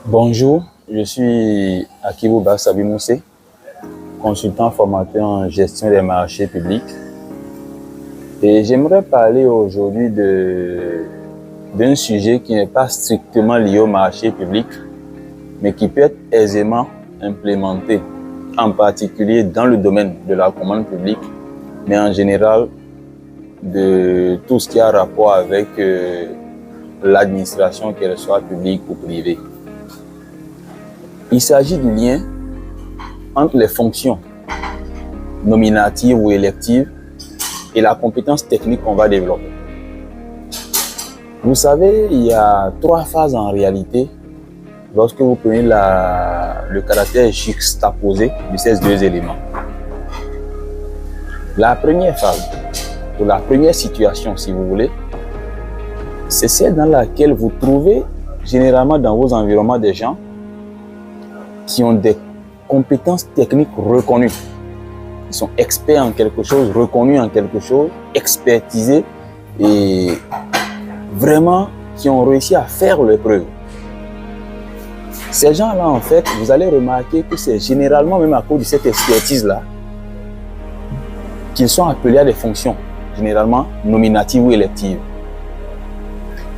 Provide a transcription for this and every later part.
Bonjour, je suis Akibouba Sabimoussé, consultant formateur en gestion des marchés publics. Et j'aimerais parler aujourd'hui d'un sujet qui n'est pas strictement lié au marché public, mais qui peut être aisément implémenté, en particulier dans le domaine de la commande publique, mais en général de tout ce qui a rapport avec l'administration, qu'elle soit publique ou privée. Il s'agit du lien entre les fonctions nominatives ou électives et la compétence technique qu'on va développer. Vous savez, il y a 3 phases en réalité lorsque vous prenez le caractère juxtaposé de ces 2 éléments. La première phase, ou la première situation si vous voulez, c'est celle dans laquelle vous trouvez généralement dans vos environnements des gens qui ont des compétences techniques reconnues. Ils sont experts en quelque chose, reconnus en quelque chose, expertisés et vraiment qui ont réussi à faire leurs preuves. Ces gens-là, en fait, vous allez remarquer que c'est généralement même à cause de cette expertise-là qu'ils sont appelés à des fonctions, généralement nominatives ou électives.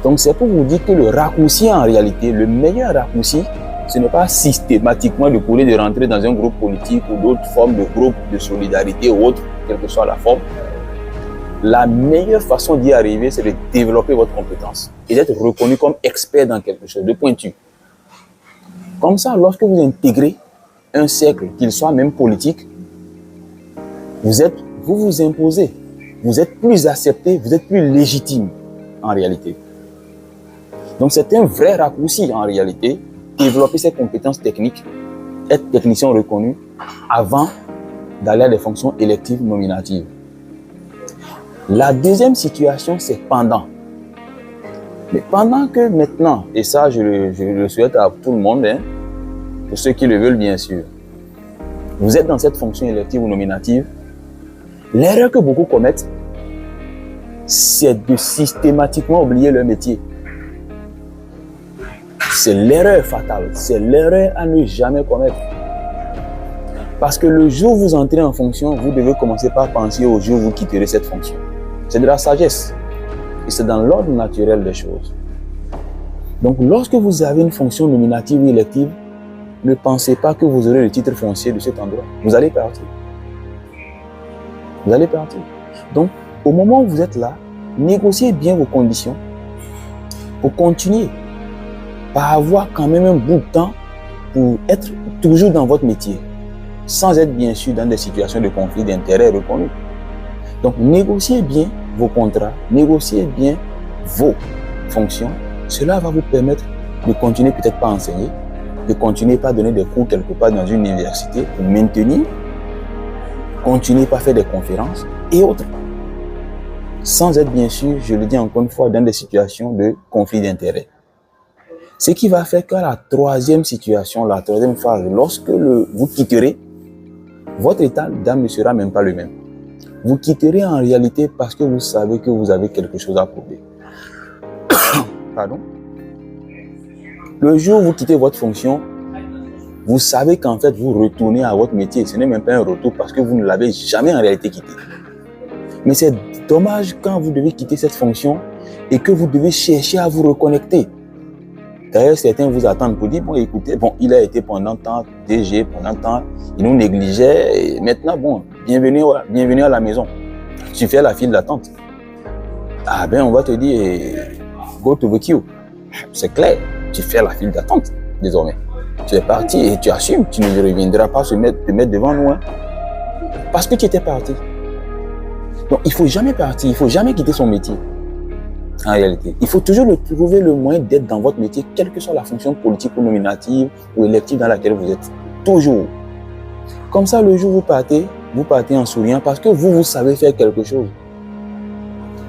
Donc c'est pour vous dire que le raccourci en réalité, le meilleur raccourci, ce n'est pas systématiquement de couler, de rentrer dans un groupe politique ou d'autres formes de groupes de solidarité ou autre, quelle que soit la forme. La meilleure façon d'y arriver, c'est de développer votre compétence et d'être reconnu comme expert dans quelque chose de pointu. Comme ça, lorsque vous intégrez un cercle, qu'il soit même politique, vous vous imposez, vous êtes plus accepté, vous êtes plus légitime en réalité. Donc c'est un vrai raccourci en réalité, développer ses compétences techniques, être technicien reconnu avant d'aller à des fonctions électives nominatives. La deuxième situation, c'est pendant. Mais pendant que maintenant, et ça je le souhaite à tout le monde, pour ceux qui le veulent bien sûr, vous êtes dans cette fonction élective ou nominative, l'erreur que beaucoup commettent, c'est de systématiquement oublier leur métier. C'est l'erreur fatale, c'est l'erreur à ne jamais commettre. Parce que le jour où vous entrez en fonction, vous devez commencer par penser au jour où vous quitterez cette fonction. C'est de la sagesse. Et c'est dans l'ordre naturel des choses. Donc lorsque vous avez une fonction nominative ou élective, ne pensez pas que vous aurez le titre foncier de cet endroit. Vous allez partir. Vous allez partir. Donc au moment où vous êtes là, négociez bien vos conditions pour continuer par avoir quand même un bout de temps pour être toujours dans votre métier, sans être bien sûr dans des situations de conflit d'intérêts reconnus. Donc négociez bien vos contrats, négociez bien vos fonctions. Cela va vous permettre de continuer peut-être pas à enseigner, de continuer pas à donner des cours quelque part dans une université pour maintenir, continuer pas à faire des conférences et autres. Sans être bien sûr, je le dis encore une fois, dans des situations de conflit d'intérêts. Ce qui va faire qu'à la troisième situation, la troisième phase, lorsque vous quitterez, votre état d'âme ne sera même pas le même. Vous quitterez en réalité parce que vous savez que vous avez quelque chose à prouver. Pardon. Le jour où vous quittez votre fonction, vous savez qu'en fait vous retournez à votre métier. Ce n'est même pas un retour parce que vous ne l'avez jamais en réalité quitté. Mais c'est dommage quand vous devez quitter cette fonction et que vous devez chercher à vous reconnecter. D'ailleurs, certains vous attendent pour dire, bon, écoutez, bon, il a été pendant tant DG, pendant tant, il nous négligeait, et maintenant, bon, bienvenue à la maison. Tu fais la file d'attente. Ah ben, on va te dire, go to the queue. C'est clair, tu fais la file d'attente, désormais. Tu es parti et tu assumes, tu ne reviendras pas te mettre devant nous, parce que tu étais parti. Donc, il ne faut jamais partir, il ne faut jamais quitter son métier. En réalité, il faut toujours trouver le moyen d'être dans votre métier, quelle que soit la fonction politique ou nominative ou élective dans laquelle vous êtes. Toujours. Comme ça, le jour où vous partez en souriant parce que vous savez faire quelque chose.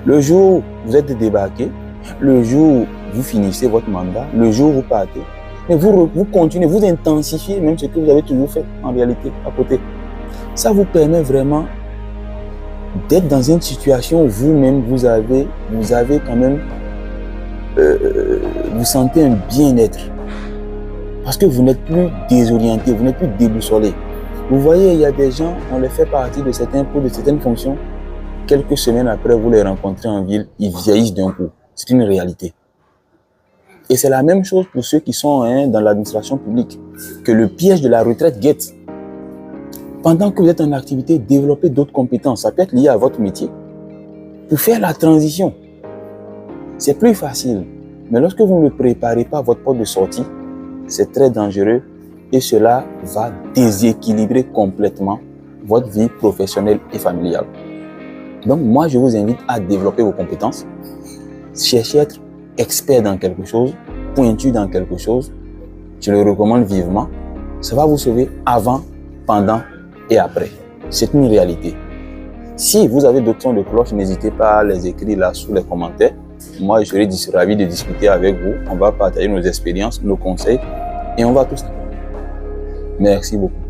Le jour où vous êtes débarqué, le jour où vous finissez votre mandat, le jour où vous partez, mais vous continuez, vous intensifiez même ce que vous avez toujours fait en réalité à côté. Ça vous permet vraiment d'être dans une situation où vous-même, vous avez quand même, vous sentez un bien-être. Parce que vous n'êtes plus désorienté, vous n'êtes plus déboussolé. Vous voyez, il y a des gens, on les fait partie de certains postes, de certaines fonctions. Quelques semaines après, vous les rencontrez en ville, ils vieillissent d'un coup. C'est une réalité. Et c'est la même chose pour ceux qui sont dans l'administration publique, que le piège de la retraite guette. Pendant que vous êtes en activité, développez d'autres compétences. Ça peut être lié à votre métier. Pour faire la transition, c'est plus facile. Mais lorsque vous ne préparez pas votre porte de sortie, c'est très dangereux et cela va déséquilibrer complètement votre vie professionnelle et familiale. Donc moi, je vous invite à développer vos compétences, cherchez à être expert dans quelque chose, pointu dans quelque chose. Je le recommande vivement. Ça va vous sauver avant, pendant et après. C'est une réalité. Si vous avez d'autres sons de cloche, n'hésitez pas à les écrire là sous les commentaires. Moi, je serai ravi de discuter avec vous. On va partager nos expériences, nos conseils et on va tous. Merci beaucoup.